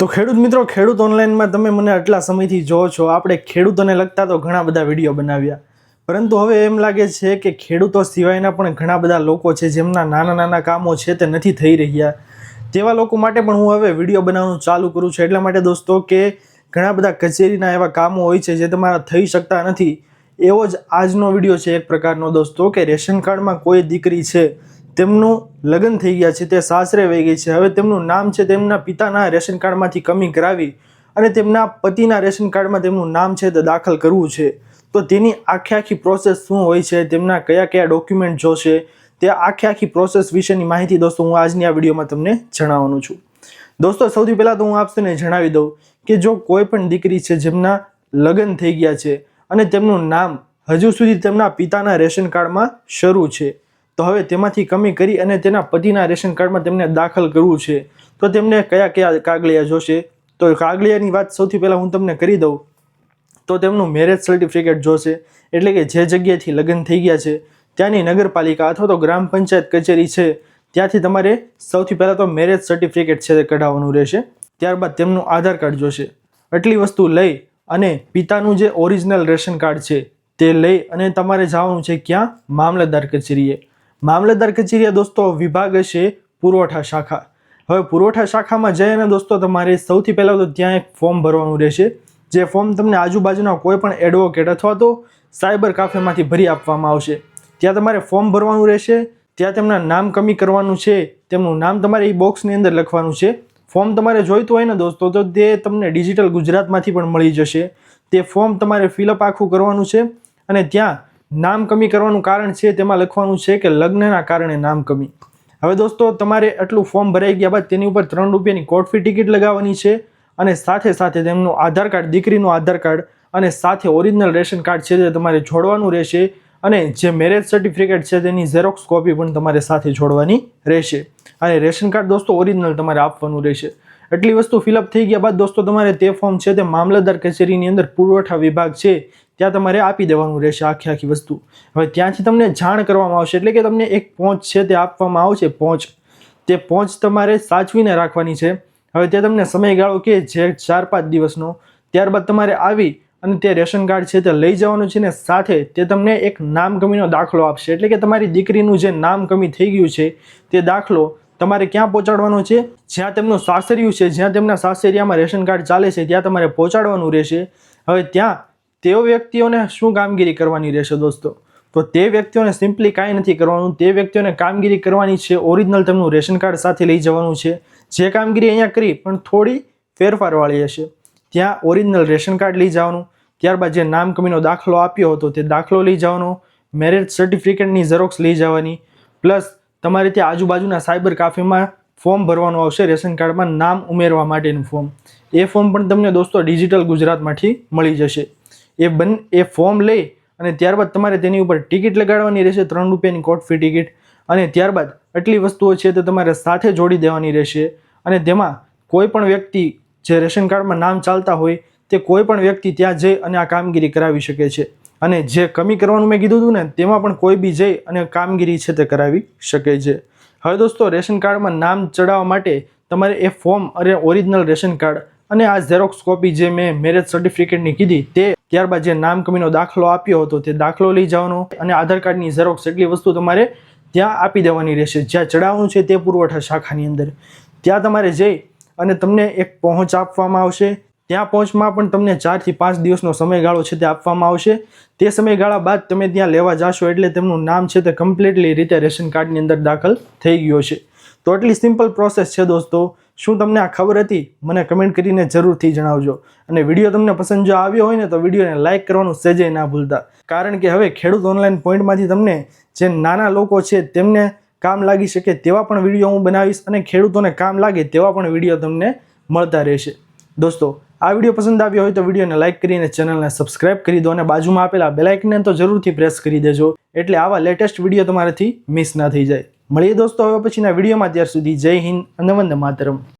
તો ખેડૂત મિત્રો, ખેડૂત ઓનલાઈનમાં તમે મને આટલા સમયથી જોવો છો. આપણે ખેડૂતોને લગતા તો ઘણા બધા વિડીયો બનાવ્યા, પરંતુ હવે એમ લાગે છે કે ખેડૂતો સિવાયના પણ ઘણા બધા લોકો છે જેમના નાના નાના કામો છે તે નથી થઈ રહ્યા. તેવા લોકો માટે પણ હું હવે વિડીયો બનાવવાનું ચાલુ કરું છું. એટલા માટે દોસ્તો કે ઘણા બધા કચેરીના એવા કામો હોય છે જે તમારા થઈ શકતા નથી. એવો જ આજનો વિડીયો છે એક પ્રકારનો દોસ્તો, કે રેશન કાર્ડમાં કોઈ દીકરી છે, તેમનું લગ્ન થઈ ગયા છે, તે સાસરે વહી ગઈ છે. હવે તેમનું નામ છે તેમના પિતાના રેશન કાર્ડમાંથી કમી કરાવી અને તેમના પતિના રેશન કાર્ડમાં તેમનું નામ છે તે દાખલ કરવું છે. તો તેની આખી પ્રોસેસ શું હોય છે, તેમના કયા કયા ડોક્યુમેન્ટ જોશે, તે આખી પ્રોસેસ વિશેની માહિતી દોસ્તો હું આજની આ વિડીયોમાં તમને જણાવવાનું છું. દોસ્તો સૌથી પહેલાં તો હું આપને જણાવી દઉં કે જો કોઈ પણ દીકરી છે જેમના લગ્ન થઈ ગયા છે અને તેમનું નામ હજુ સુધી તેમના પિતાના રેશન કાર્ડમાં શરૂ છે, તો હવે તેમાંથી કમી કરી અને તેના પતિના રેશન કાર્ડમાં તેમને દાખલ કરવું છે, તો તેમને કયા કયા કાગળિયા જોશે. તો કાગળિયાની વાત સૌથી પહેલાં હું તમને કરી દઉં તો તેમનું મેરેજ સર્ટિફિકેટ જોશે, એટલે કે જે જગ્યાએથી લગ્ન થઈ ગયા છે ત્યાંની નગરપાલિકા અથવા તો ગ્રામ પંચાયત કચેરી છે ત્યાંથી તમારે સૌથી પહેલાં તો મેરેજ સર્ટિફિકેટ છે તે કઢાવવાનું રહેશે. ત્યારબાદ તેમનું આધાર કાર્ડ જોશે. આટલી વસ્તુ લઈ અને પિતાનું જે ઓરિજિનલ રેશન કાર્ડ છે તે લઈ અને તમારે જવાનું છે ક્યાં? મામલતદાર કચેરીએ. મામલતદાર કચેરીએ દોસ્તો વિભાગ હશે પુરવઠા શાખા. હવે પુરવઠા શાખામાં જઈને દોસ્તો તમારે સૌથી પહેલાં તો ત્યાં એક ફોર્મ ભરવાનું રહેશે. જે ફોર્મ તમને આજુબાજુના કોઈ પણ એડવોકેટ અથવા તો સાયબર કાફેમાંથી ભરી આપવામાં આવશે. ત્યાં તમારે ફોર્મ ભરવાનું રહેશે. ત્યાં તેમના નામ કમી કરવાનું છે, તેમનું નામ તમારે એ બોક્સની અંદર લખવાનું છે. ફોર્મ તમારે જોઈતું હોય ને દોસ્તો તો તે તમને ડિજિટલ ગુજરાતમાંથી પણ મળી જશે. તે ફોર્મ તમારે ફિલઅપ આખું કરવાનું છે અને ત્યાં નામ કમી કરવાનું કારણ છે તેમાં લખવાનું છે કે લગ્નના કારણે નામ કમી. હવે દોસ્તો તમારે આટલું ફોર્મ ભરાઈ ગયા બાદ તેની ઉપર 3 રૂપિયાની કોર્ટ ફી ટિકિટ લગાવવાની છે અને સાથે સાથે તેમનું આધાર કાર્ડ, દીકરીનું આધાર કાર્ડ અને સાથે ઓરિજિનલ રેશન કાર્ડ છે તે તમારે જોડવાનું રહેશે. અને જે મેરેજ સર્ટિફિકેટ છે તેની ઝેરોક્સ કોપી પણ તમારે સાથે જોડવાની રહેશે. અને રેશન કાર્ડ દોસ્તો ઓરિજિનલ તમારે આપવાનું રહેશે. એટલી વસ્તુ ફિલઅપ થઈ ગયા બાદ દોસ્તો તમારે તે ફોર્મ છે તે મામલતદાર કચેરીની અંદર પુરવઠા વિભાગ છે ત્યાં તમારે આપી દેવાનું રહેશે આખી વસ્તુ. હવે ત્યાંથી તમને જાણ કરવામાં આવશે, એટલે કે તમને એક પહોંચ છે તે આપવામાં આવશે. તે પહોંચ તમારે સાચવીને રાખવાની છે. હવે તે તમને સમયગાળો કે જે 4-5 દિવસનો. ત્યારબાદ તમારે આવી અને તે રેશન કાર્ડ છે તે લઈ જવાનું છે ને સાથે તે તમને એક નામ કમીનો દાખલો આપશે. એટલે કે તમારી દીકરીનું જે નામ કમી થઈ ગયું છે તે દાખલો તમારે ક્યાં પહોંચાડવાનો છે? જ્યાં તેમનું સાસરિયું છે, જ્યાં તેમના સાસરિયામાં રેશન કાર્ડ ચાલે છે ત્યાં તમારે પહોંચાડવાનું રહેશે. હવે ત્યાં તેઓ વ્યક્તિઓને શું કામગીરી કરવાની રહેશે દોસ્તો? તો તે વ્યક્તિઓને સિમ્પલી કાંઈ નથી કરવાનું. તે વ્યક્તિઓને કામગીરી કરવાની છે ઓરિજિનલ તેમનું રેશન કાર્ડ સાથે લઈ જવાનું છે. જે કામગીરી અહીંયા કરી પણ થોડી ફેરફારવાળી હશે. ત્યાં ઓરિજિનલ રેશન કાર્ડ લઈ જવાનું, ત્યારબાદ જે નામ કમીનો દાખલો આપ્યો હતો તે દાખલો લઈ જવાનો, મેરેજ સર્ટિફિકેટની ઝેરોક્સ લઈ જવાની, પ્લસ તમારે ત્યાં આજુબાજુના સાયબર કાફેમાં ફોર્મ ભરવાનું આવશે રેશન કાર્ડમાં નામ ઉમેરવા માટેનું ફોર્મ. એ ફોર્મ પણ તમને દોસ્તો ડિજિટલ ગુજરાતમાંથી મળી જશે. એ ફોર્મ લઈ અને ત્યારબાદ તમારે તેની ઉપર ટિકિટ લગાડવાની રહેશે, 3 રૂપિયાની કોર્ટ ફી ટિકિટ. અને ત્યારબાદ આટલી વસ્તુઓ છે તે તમારે સાથે જોડી દેવાની રહેશે. અને તેમાં કોઈ પણ વ્યક્તિ જે રેશન કાર્ડમાં નામ ચાલતા હોય તે કોઈ પણ વ્યક્તિ ત્યાં જઈ અને આ કામગીરી કરાવી શકે છે. અને જે કમી કરવાનું મેં કીધું હતું ને તેમાં પણ કોઈ બી જઈ અને કામગીરી છે તે કરાવી શકે છે. હવે દોસ્તો રેશન કાર્ડમાં નામ ચડાવવા માટે તમારે એ ફોર્મ અને ઓરિજિનલ રેશન કાર્ડ અને આ ઝેરોક્સ કોપી જે મેં મેરેજ સર્ટિફિકેટની કીધી તે, ત્યારબાદ જે નામ કમીનો દાખલો આપ્યો હતો તે દાખલો લઈ જવાનો અને આધાર કાર્ડની ઝેરોક્સ, એટલી વસ્તુ તમારે ત્યાં આપી દેવાની રહેશે. જ્યાં ચડાવવાનું છે તે પુરવઠા શાખાની અંદર. ત્યાં તમારે જઈ અને તમને એક પહોંચ આપવામાં આવશે. ત્યાં પહોંચમાં પણ તમને 4 થી 5 દિવસનો સમયગાળો છે તે આપવામાં આવશે. તે સમયગાળા બાદ તમે ત્યાં લેવા જાશો એટલે તેમનું નામ છે તે કમ્પ્લીટલી રીતે રેશન કાર્ડની અંદર દાખલ થઈ ગયો છે. તો એટલી સિમ્પલ પ્રોસેસ છે દોસ્તો. શું તમને આ ખબર હતી? મને કમેન્ટ કરીને જરૂરથી જણાવજો. અને વિડીયો તમને પસંદ જો આવ્યો હોય ને તો વિડીયોને લાઇક કરવાનું સહેજે ના ભૂલતા. કારણ કે હવે ખેડૂત ઓનલાઈન પોઈન્ટમાંથી તમને જે નાના લોકો છે તેમને કામ લાગી શકે તેવા પણ વિડીયો હું બનાવીશ અને ખેડૂતોને કામ લાગે તેવા પણ વિડીયો તમને મળતા રહેશે. દોસ્તો આ વિડીયો પસંદ આવ્યો હોય તો વિડીયોને લાઇક કરીને ચેનલને સબસ્ક્રાઇબ કરી દો અને બાજુમાં આપેલા બેલ આઇકનને તો જરૂરથી પ્રેસ કરી દેજો, એટલે આવા લેટેસ્ટ વિડીયો તમારાથી મિસ ના થઈ જાય. મળીએ દોસ્તો હવે પછીના વિડીયોમાં. ત્યાર સુધી જય હિન્દ અને વંદે માતરમ.